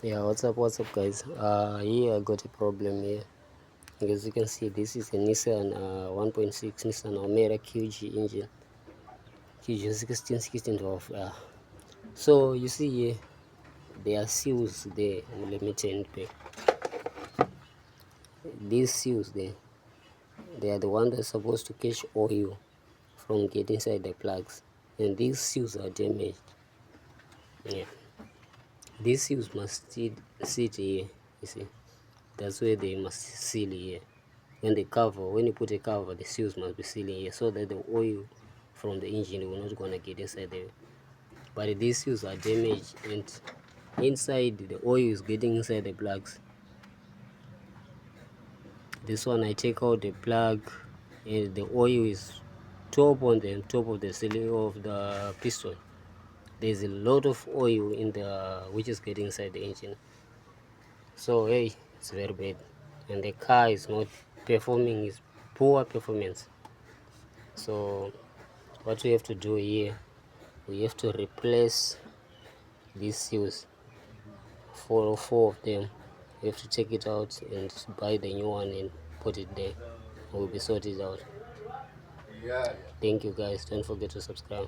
Yeah, what's up guys? Here I got a problem here. As you can see, this is a Nissan 1.6 Nissan Omera QG engine, QG 1612. So you see here, there are seals there. Let me turn it back. These seals there, they are the ones that's supposed to catch oil from getting inside the plugs, and these seals are damaged. Yeah, these seals must sit here. You see, that's where they must seal here. When you put a cover, the seals must be sealing here so that the oil from the engine will not gonna get inside there. But these seals are damaged, and inside the oil is getting inside the plugs. This one, I take out the plug, and the oil is top of the cylinder of the piston. There's a lot of oil in the which is getting inside the engine. So hey, it's very bad, and the car is not performing. Is poor performance. So what we have to do here, we have to replace these seals, four of them. We have to take it out and buy the new one and put it there. We'll be sorted out. Thank you guys, don't forget to subscribe.